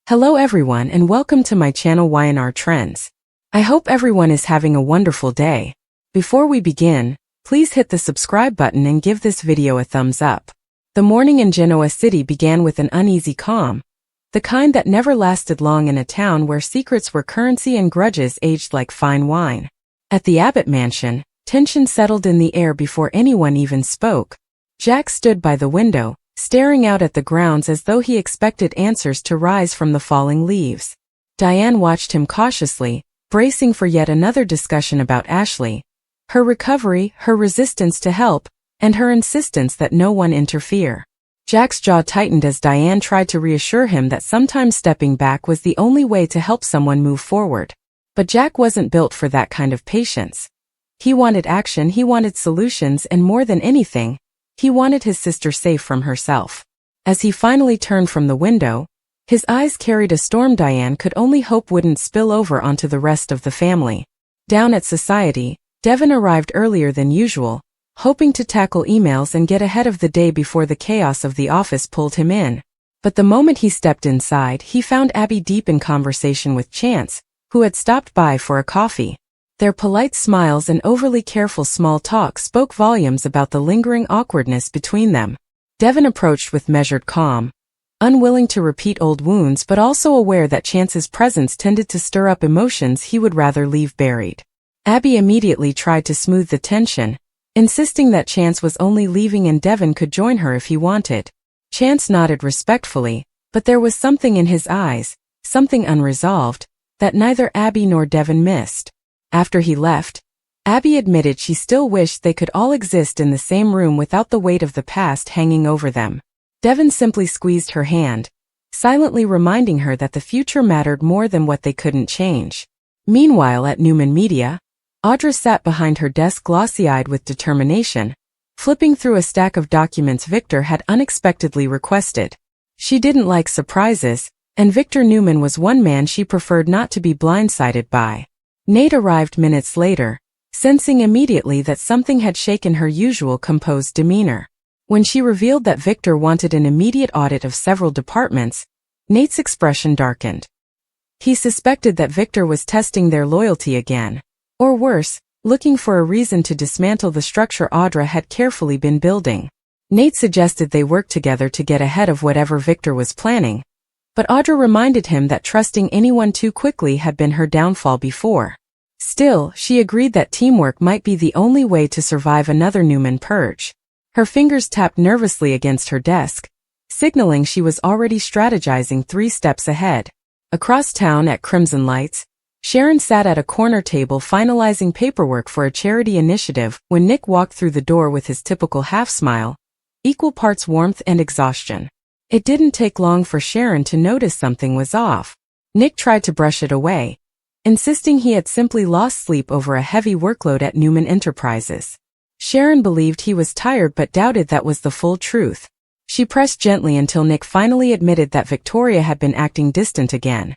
Hello everyone and welcome to my channel Y&R Trends. I hope everyone is having a wonderful day. Before we begin, please hit the subscribe button and give this video a thumbs up. The morning in Genoa City began with an uneasy calm, the kind that never lasted long in a town where secrets were currency and grudges aged like fine wine. At the Abbott mansion, tension settled in the air before anyone even spoke. Jack stood by the window, staring out at the grounds as though he expected answers to rise from the falling leaves. Diane watched him cautiously, bracing for yet another discussion about Ashley, her recovery, her resistance to help, and her insistence that no one interfere. Jack's jaw tightened as Diane tried to reassure him that sometimes stepping back was the only way to help someone move forward. But Jack wasn't built for that kind of patience. He wanted action, he wanted solutions, and more than anything, he wanted his sister safe from herself. As he finally turned from the window, his eyes carried a storm Diane could only hope wouldn't spill over onto the rest of the family. Down at Society, Devin arrived earlier than usual, hoping to tackle emails and get ahead of the day before the chaos of the office pulled him in. But the moment he stepped inside, he found Abby deep in conversation with Chance, who had stopped by for a coffee. Their polite smiles and overly careful small talk spoke volumes about the lingering awkwardness between them. Devin approached with measured calm, unwilling to repeat old wounds but also aware that Chance's presence tended to stir up emotions he would rather leave buried. Abby immediately tried to smooth the tension, insisting that Chance was only leaving and Devin could join her if he wanted. Chance nodded respectfully, but there was something in his eyes, something unresolved, that neither Abby nor Devin missed. After he left, Abby admitted she still wished they could all exist in the same room without the weight of the past hanging over them. Devin simply squeezed her hand, silently reminding her that the future mattered more than what they couldn't change. Meanwhile at Newman Media, Audra sat behind her desk glossy-eyed with determination, flipping through a stack of documents Victor had unexpectedly requested. She didn't like surprises, and Victor Newman was one man she preferred not to be blindsided by. Nate arrived minutes later, sensing immediately that something had shaken her usual composed demeanor. When she revealed that Victor wanted an immediate audit of several departments, Nate's expression darkened. He suspected that Victor was testing their loyalty again, or worse, looking for a reason to dismantle the structure Audra had carefully been building. Nate suggested they work together to get ahead of whatever Victor was planning, but Audra reminded him that trusting anyone too quickly had been her downfall before. Still, she agreed that teamwork might be the only way to survive another Newman purge. Her fingers tapped nervously against her desk, signaling she was already strategizing 3 steps ahead. Across town at Crimson Lights, Sharon sat at a corner table finalizing paperwork for a charity initiative when Nick walked through the door with his typical half-smile, equal parts warmth and exhaustion. It didn't take long for Sharon to notice something was off. Nick tried to brush it away, insisting he had simply lost sleep over a heavy workload at Newman Enterprises. Sharon believed he was tired but doubted that was the full truth. She pressed gently until Nick finally admitted that Victoria had been acting distant again,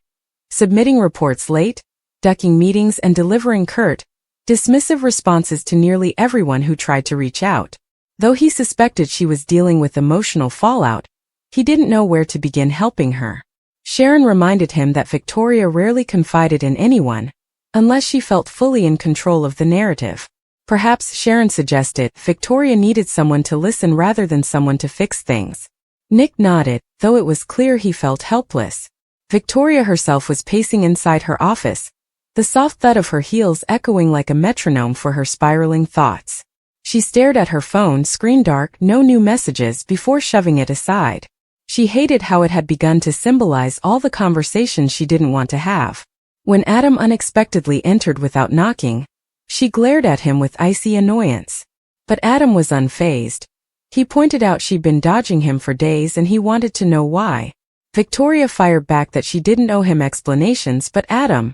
submitting reports late, ducking meetings and delivering curt, dismissive responses to nearly everyone who tried to reach out. Though he suspected she was dealing with emotional fallout, he didn't know where to begin helping her. Sharon reminded him that Victoria rarely confided in anyone, unless she felt fully in control of the narrative. Perhaps, Sharon suggested, Victoria needed someone to listen rather than someone to fix things. Nick nodded, though it was clear he felt helpless. Victoria herself was pacing inside her office, the soft thud of her heels echoing like a metronome for her spiraling thoughts. She stared at her phone, screen dark, no new messages, before shoving it aside. She hated how it had begun to symbolize all the conversations she didn't want to have. When Adam unexpectedly entered without knocking, she glared at him with icy annoyance. But Adam was unfazed. He pointed out she'd been dodging him for days and he wanted to know why. Victoria fired back that she didn't owe him explanations, but Adam,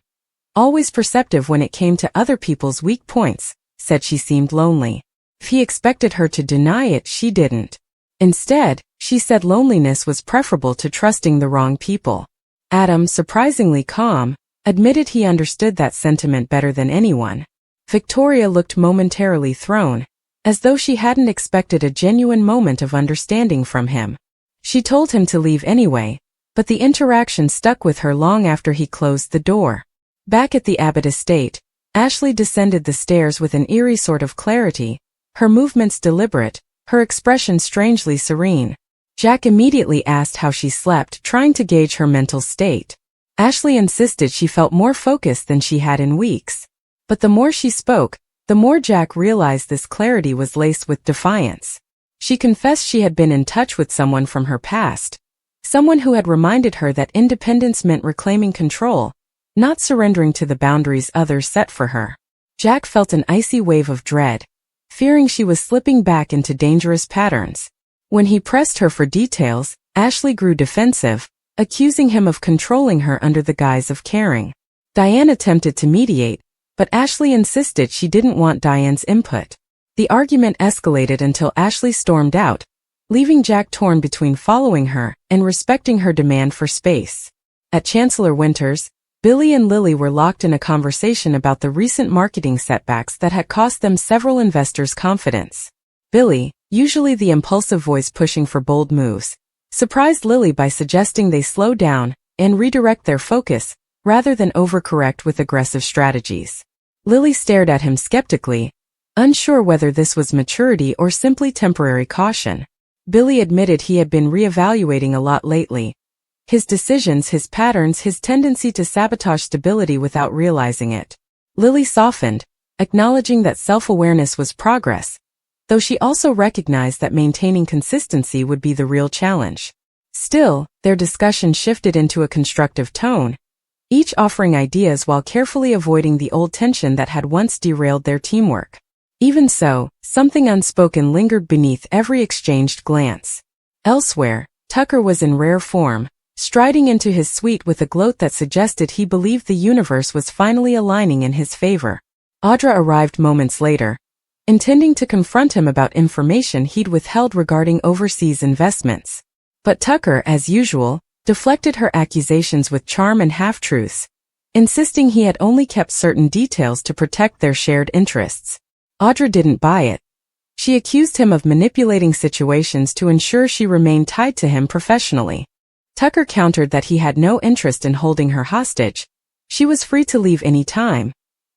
always perceptive when it came to other people's weak points, said she seemed lonely. If he expected her to deny it, she didn't. Instead, she said loneliness was preferable to trusting the wrong people. Adam, surprisingly calm, admitted he understood that sentiment better than anyone. Victoria looked momentarily thrown, as though she hadn't expected a genuine moment of understanding from him. She told him to leave anyway, But the interaction stuck with her long after he closed the door. Back at the Abbott estate, Ashley descended the stairs with an eerie sort of clarity, her movements deliberate, her expression strangely serene. Jack immediately asked how she slept, trying to gauge her mental state. Ashley insisted she felt more focused than she had in weeks. But the more she spoke, the more Jack realized this clarity was laced with defiance. She confessed she had been in touch with someone from her past, someone who had reminded her that independence meant reclaiming control, not surrendering to the boundaries others set for her. Jack felt an icy wave of dread, fearing she was slipping back into dangerous patterns. When he pressed her for details, Ashley grew defensive, accusing him of controlling her under the guise of caring. Diane attempted to mediate, but Ashley insisted she didn't want Diane's input. The argument escalated until Ashley stormed out, leaving Jack torn between following her and respecting her demand for space. At Chancellor Winters, Billy and Lily were locked in a conversation about the recent marketing setbacks that had cost them several investors' confidence. Billy, usually the impulsive voice pushing for bold moves, surprised Lily by suggesting they slow down and redirect their focus, rather than overcorrect with aggressive strategies. Lily stared at him skeptically, unsure whether this was maturity or simply temporary caution. Billy admitted he had been reevaluating a lot lately. His decisions, his patterns, his tendency to sabotage stability without realizing it. Lily softened, acknowledging that self-awareness was progress, though she also recognized that maintaining consistency would be the real challenge. Still, their discussion shifted into a constructive tone, each offering ideas while carefully avoiding the old tension that had once derailed their teamwork. Even so, something unspoken lingered beneath every exchanged glance. Elsewhere, Tucker was in rare form, striding into his suite with a gloat that suggested he believed the universe was finally aligning in his favor. Audra arrived moments later, intending to confront him about information he'd withheld regarding overseas investments. But Tucker, as usual, deflected her accusations with charm and half-truths, insisting he had only kept certain details to protect their shared interests. Audra didn't buy it. She accused him of manipulating situations to ensure she remained tied to him professionally. Tucker countered that he had no interest in holding her hostage. She was free to leave any time,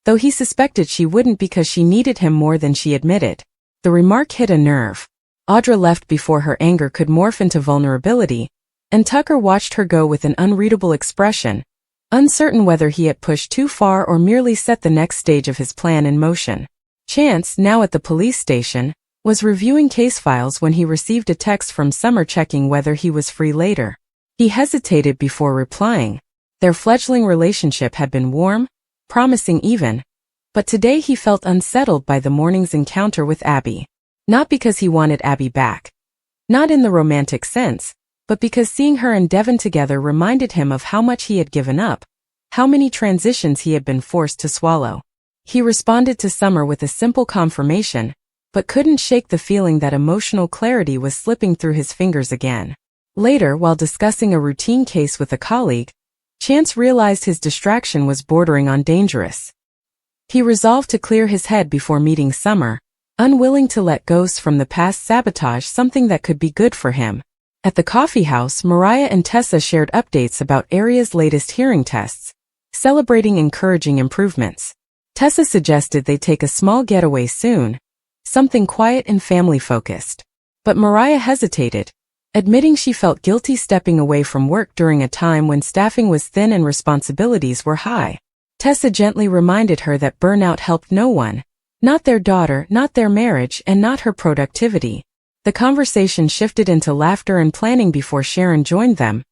though he suspected she wouldn't because she needed him more than she admitted. The remark hit a nerve. Audra left before her anger could morph into vulnerability, and Tucker watched her go with an unreadable expression, uncertain whether he had pushed too far or merely set the next stage of his plan in motion. Chance, now at the police station, was reviewing case files when he received a text from Summer checking whether he was free later. He hesitated before replying. Their fledgling relationship had been warm, promising even, but today he felt unsettled by the morning's encounter with Abby. Not because he wanted Abby back. Not in the romantic sense, but because seeing her and Devon together reminded him of how much he had given up, how many transitions he had been forced to swallow. He responded to Summer with a simple confirmation, but couldn't shake the feeling that emotional clarity was slipping through his fingers again. Later, while discussing a routine case with a colleague, Chance realized his distraction was bordering on dangerous. He resolved to clear his head before meeting Summer, unwilling to let ghosts from the past sabotage something that could be good for him. At the coffee house, Mariah and Tessa shared updates about Aria's latest hearing tests, celebrating encouraging improvements. Tessa suggested they take a small getaway soon, something quiet and family-focused. But Mariah hesitated, admitting she felt guilty stepping away from work during a time when staffing was thin and responsibilities were high. Tessa gently reminded her that burnout helped no one, not their daughter, not their marriage, and not her productivity. The conversation shifted into laughter and planning before Sharon joined them,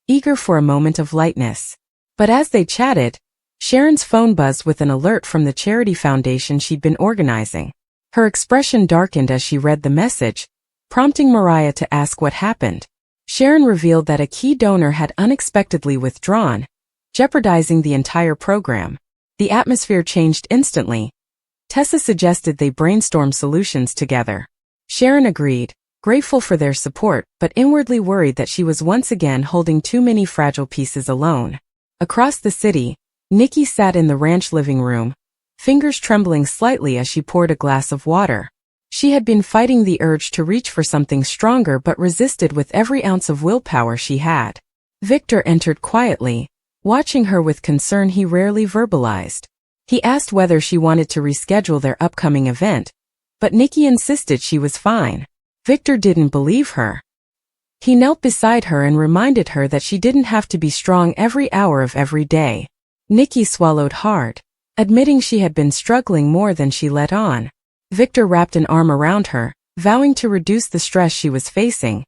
eager for a moment of lightness. But as they chatted, Sharon's phone buzzed with an alert from the charity foundation she'd been organizing. Her expression darkened as she read the message, prompting Mariah to ask what happened. Sharon revealed that a key donor had unexpectedly withdrawn, jeopardizing the entire program. The atmosphere changed instantly. Tessa suggested they brainstorm solutions together. Sharon agreed, grateful for their support, but inwardly worried that she was once again holding too many fragile pieces alone. Across the city, Nikki sat in the ranch living room, fingers trembling slightly as she poured a glass of water. She had been fighting the urge to reach for something stronger but resisted with every ounce of willpower she had. Victor entered quietly, watching her with concern he rarely verbalized. He asked whether she wanted to reschedule their upcoming event, but Nikki insisted she was fine. Victor didn't believe her. He knelt beside her and reminded her that she didn't have to be strong every hour of every day. Nikki swallowed hard, admitting she had been struggling more than she let on. Victor wrapped an arm around her, vowing to reduce the stress she was facing,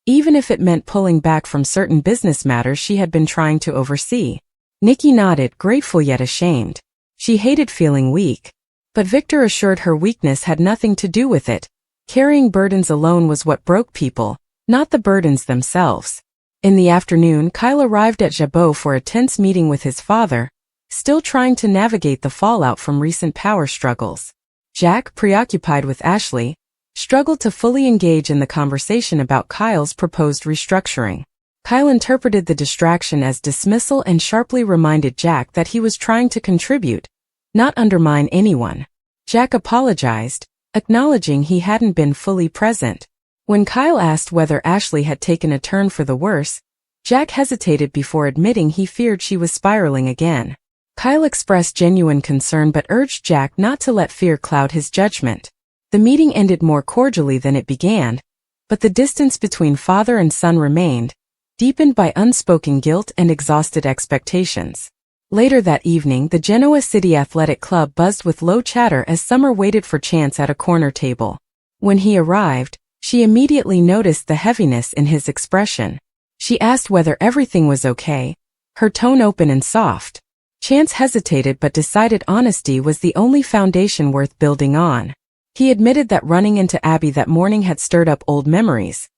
even if it meant pulling back from certain business matters she had been trying to oversee. Nikki nodded, grateful yet ashamed. She hated feeling weak. But Victor assured her weakness had nothing to do with it. Carrying burdens alone was what broke people, not the burdens themselves. In the afternoon, Kyle arrived at Jabot for a tense meeting with his father, still trying to navigate the fallout from recent power struggles. Jack, preoccupied with Ashley, struggled to fully engage in the conversation about Kyle's proposed restructuring. Kyle interpreted the distraction as dismissal and sharply reminded Jack that he was trying to contribute, not undermine anyone. Jack apologized, acknowledging he hadn't been fully present. When Kyle asked whether Ashley had taken a turn for the worse, Jack hesitated before admitting he feared she was spiraling again. Kyle expressed genuine concern but urged Jack not to let fear cloud his judgment. The meeting ended more cordially than it began, but the distance between father and son remained, deepened by unspoken guilt and exhausted expectations. Later that evening, the Genoa City Athletic Club buzzed with low chatter as Summer waited for Chance at a corner table. When he arrived, she immediately noticed the heaviness in his expression. She asked whether everything was okay, her tone open and soft. Chance hesitated but decided honesty was the only foundation worth building on. He admitted that running into Abby that morning had stirred up old memories.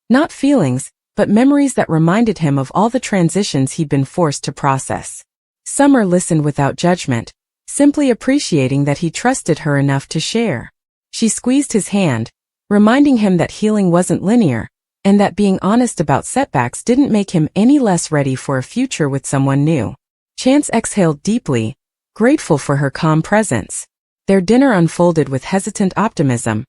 Not feelings, but memories that reminded him of all the transitions he'd been forced to process. Summer listened without judgment, simply appreciating that he trusted her enough to share. She squeezed his hand, reminding him that healing wasn't linear, and that being honest about setbacks didn't make him any less ready for a future with someone new. Chance exhaled deeply, grateful for her calm presence. Their dinner unfolded with hesitant optimism,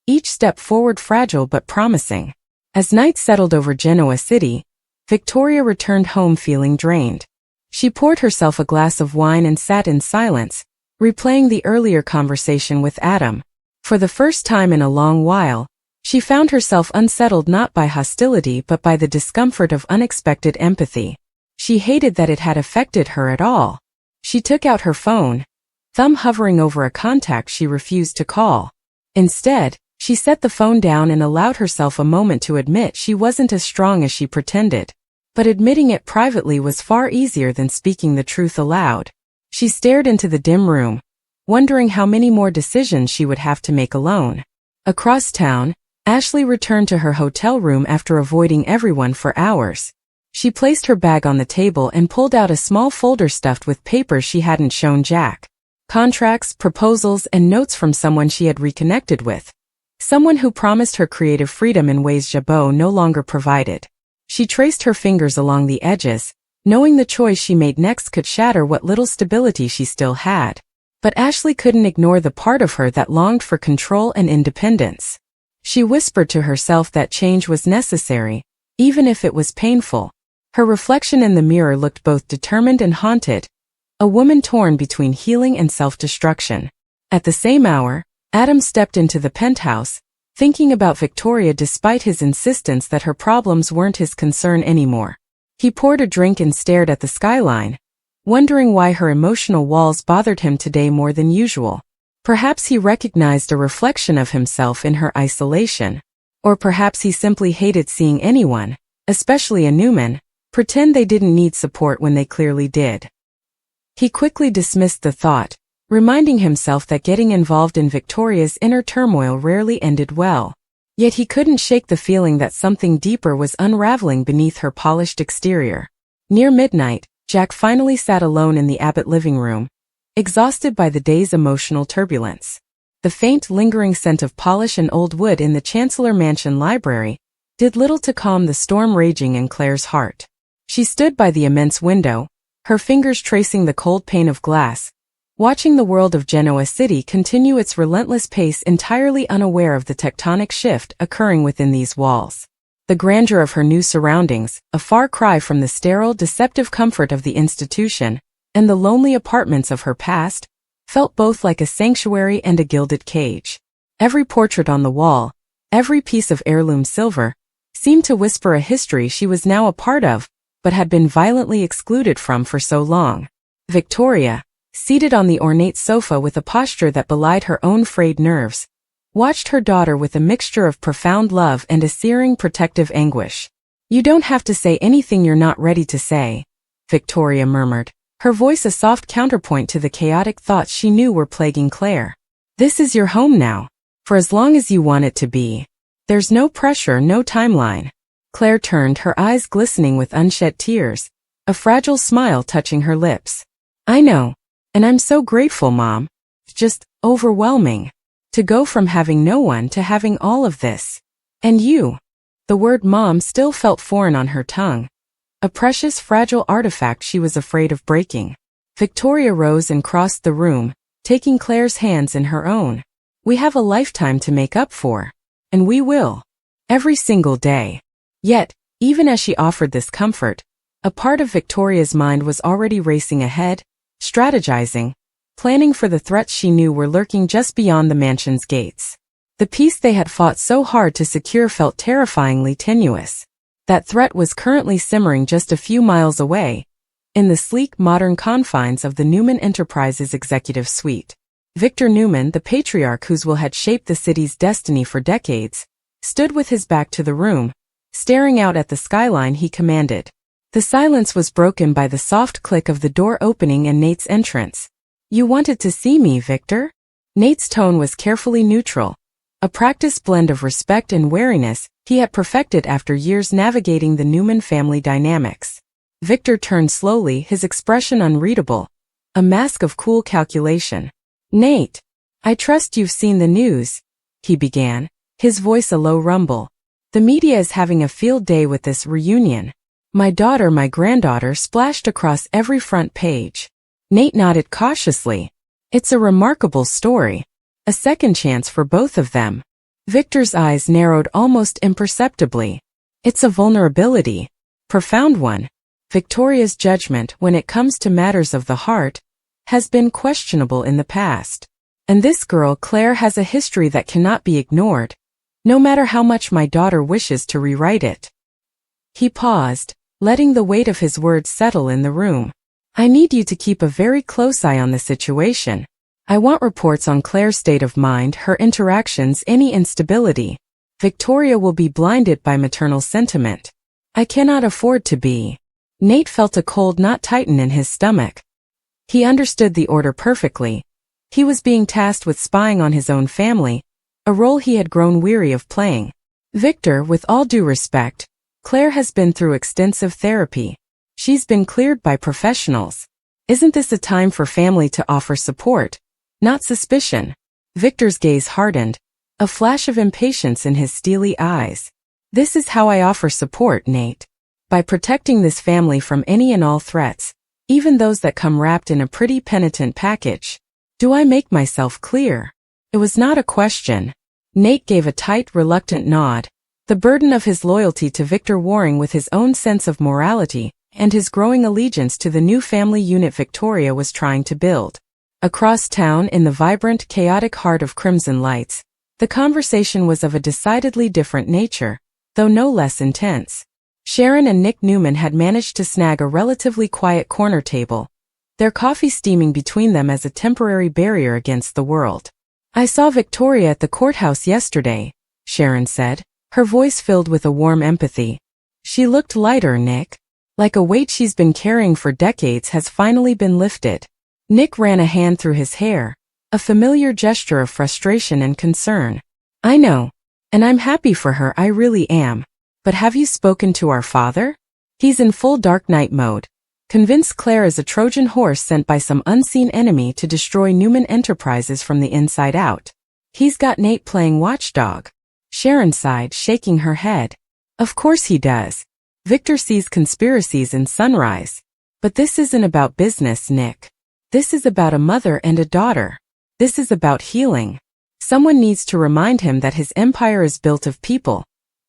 each step forward fragile but promising. As night settled over Genoa City, Victoria returned home feeling drained. She poured herself a glass of wine and sat in silence, replaying the earlier conversation with Adam. For the first time in a long while, she found herself unsettled not by hostility but by the discomfort of unexpected empathy. She hated that it had affected her at all. She took out her phone, thumb hovering over a contact she refused to call. Instead, she set the phone down and allowed herself a moment to admit she wasn't as strong as she pretended. But admitting it privately was far easier than speaking the truth aloud. She stared into the dim room, wondering how many more decisions she would have to make alone. Across town, Ashley returned to her hotel room after avoiding everyone for hours. She placed her bag on the table and pulled out a small folder stuffed with papers she hadn't shown Jack. Contracts, proposals, and notes from someone she had reconnected with. Someone who promised her creative freedom in ways Jabot no longer provided. She traced her fingers along the edges, knowing the choice she made next could shatter what little stability she still had. But Ashley couldn't ignore the part of her that longed for control and independence. She whispered to herself that change was necessary, even if it was painful. Her reflection in the mirror looked both determined and haunted, a woman torn between healing and self-destruction. At the same hour, Adam stepped into the penthouse, thinking about Victoria despite his insistence that her problems weren't his concern anymore. He poured a drink and stared at the skyline, wondering why her emotional walls bothered him today more than usual. Perhaps he recognized a reflection of himself in her isolation. Or perhaps he simply hated seeing anyone, especially a Newman, pretend they didn't need support when they clearly did. He quickly dismissed the thought, reminding himself that getting involved in Victoria's inner turmoil rarely ended well. Yet he couldn't shake the feeling that something deeper was unraveling beneath her polished exterior. Near midnight, Jack finally sat alone in the Abbott living room, exhausted by the day's emotional turbulence. The faint, lingering scent of polish and old wood in the Chancellor Mansion library did little to calm the storm raging in Claire's heart. She stood by the immense window, her fingers tracing the cold pane of glass, watching the world of Genoa City continue its relentless pace, entirely unaware of the tectonic shift occurring within these walls. The grandeur of her new surroundings, a far cry from the sterile, deceptive comfort of the institution, and the lonely apartments of her past, felt both like a sanctuary and a gilded cage. Every portrait on the wall, every piece of heirloom silver, seemed to whisper a history she was now a part of, but had been violently excluded from for so long. Victoria, seated on the ornate sofa with a posture that belied her own frayed nerves, watched her daughter with a mixture of profound love and a searing protective anguish. "You don't have to say anything you're not ready to say," Victoria murmured, her voice a soft counterpoint to the chaotic thoughts she knew were plaguing Claire. "This is your home now, for as long as you want it to be. There's no pressure, no timeline." Claire turned, her eyes glistening with unshed tears, a fragile smile touching her lips. "I know, and I'm so grateful, Mom. It's just overwhelming. To go from having no one to having all of this. And you." The word Mom still felt foreign on her tongue, a precious, fragile artifact she was afraid of breaking. Victoria rose and crossed the room, taking Claire's hands in her own. "We have a lifetime to make up for. And we will. Every single day." Yet, even as she offered this comfort, a part of Victoria's mind was already racing ahead, strategizing, planning for the threats she knew were lurking just beyond the mansion's gates. The peace they had fought so hard to secure felt terrifyingly tenuous. That threat was currently simmering just a few miles away, in the sleek, modern confines of the Newman Enterprises executive suite. Victor Newman, the patriarch whose will had shaped the city's destiny for decades, stood with his back to the room, staring out at the skyline he commanded. The silence was broken by the soft click of the door opening and Nate's entrance. "You wanted to see me, Victor?" Nate's tone was carefully neutral, a practiced blend of respect and wariness he had perfected after years navigating the Newman family dynamics. Victor turned slowly, his expression unreadable, a mask of cool calculation. "Nate, I trust you've seen the news," he began, his voice a low rumble. "The media is having a field day with this reunion. My daughter, my granddaughter splashed across every front page." Nate nodded cautiously. "It's a remarkable story. A second chance for both of them." Victor's eyes narrowed almost imperceptibly. "It's a vulnerability. Profound one. Victoria's judgment when it comes to matters of the heart has been questionable in the past. And this girl, Claire, has a history that cannot be ignored, no matter how much my daughter wishes to rewrite it." He paused, letting the weight of his words settle in the room. "I need you to keep a very close eye on the situation. I want reports on Claire's state of mind, her interactions, any instability. Victoria will be blinded by maternal sentiment. I cannot afford to be." Nate felt a cold knot tighten in his stomach. He understood the order perfectly. He was being tasked with spying on his own family, a role he had grown weary of playing. "Victor, with all due respect, Claire has been through extensive therapy. She's been cleared by professionals. Isn't this a time for family to offer support, not suspicion?" Victor's gaze hardened, a flash of impatience in his steely eyes. "This is how I offer support, Nate. By protecting this family from any and all threats, even those that come wrapped in a pretty penitent package. Do I make myself clear?" It was not a question. Nate gave a tight, reluctant nod, the burden of his loyalty to Victor warring with his own sense of morality and his growing allegiance to the new family unit Victoria was trying to build. Across town, in the vibrant, chaotic heart of crimson lights, the conversation was of a decidedly different nature, though no less intense. Sharon and Nick Newman had managed to snag a relatively quiet corner table, their coffee steaming between them as a temporary barrier against the world. "I saw Victoria at the courthouse yesterday," Sharon said, her voice filled with a warm empathy. "She looked lighter, Nick. Like a weight she's been carrying for decades has finally been lifted." Nick ran a hand through his hair, a familiar gesture of frustration and concern. "I know. And I'm happy for her, I really am. But have you spoken to our father? He's in full Dark Knight mode, convinced Claire is a Trojan horse sent by some unseen enemy to destroy Newman Enterprises from the inside out. He's got Nate playing watchdog." Sharon sighed, shaking her head. "Of course he does. Victor sees conspiracies in Sunrise. But this isn't about business, Nick. This is about a mother and a daughter. This is about healing. Someone needs to remind him that his empire is built of people,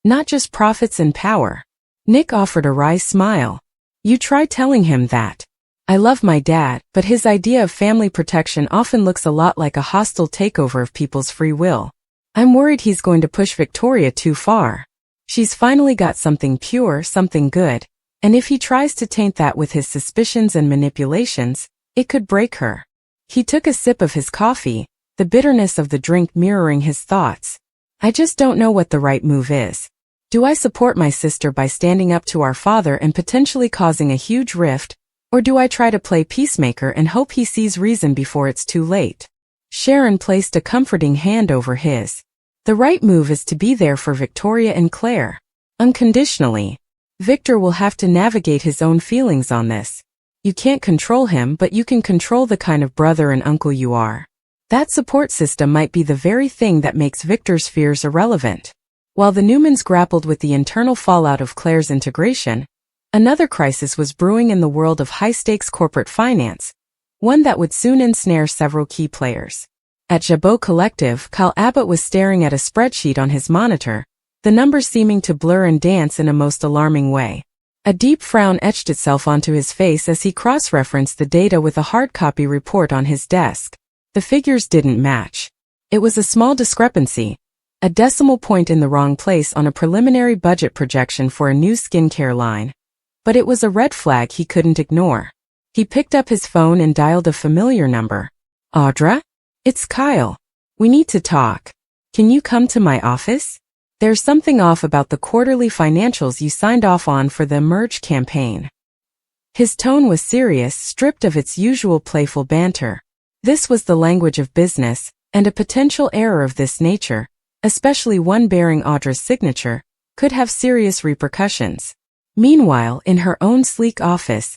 not just profits and power. Nick offered a wry smile. You try telling him that. I love my dad, but his idea of family protection often looks a lot like a hostile takeover of people's free will. I'm worried he's going to push Victoria too far. She's finally got something pure, something good, and if he tries to taint that with his suspicions and manipulations, it could break her. He took a sip of his coffee, the bitterness of the drink mirroring his thoughts. I just don't know what the right move is. Do I support my sister by standing up to our father and potentially causing a huge rift, or do I try to play peacemaker and hope he sees reason before it's too late? Sharon placed a comforting hand over his. The right move is to be there for Victoria and Claire. Unconditionally. Victor will have to navigate his own feelings on this. You can't control him, but you can control the kind of brother and uncle you are. That support system might be the very thing that makes Victor's fears irrelevant. While the Newmans grappled with the internal fallout of Claire's integration, another crisis was brewing in the world of high-stakes corporate finance, one that would soon ensnare several key players. At Jabot Collective, Kyle Abbott was staring at a spreadsheet on his monitor, the numbers seeming to blur and dance in a most alarming way. A deep frown etched itself onto his face as he cross-referenced the data with a hard-copy report on his desk. The figures didn't match. It was a small discrepancy, a decimal point in the wrong place on a preliminary budget projection for a new skincare line. But it was a red flag he couldn't ignore. He picked up his phone and dialed a familiar number. Audra? It's Kyle. We need to talk. Can you come to my office? There's something off about the quarterly financials you signed off on for the Emerge campaign. His tone was serious, stripped of its usual playful banter. This was the language of business, and a potential error of this nature, especially one bearing Audra's signature, could have serious repercussions. Meanwhile, in her own sleek office,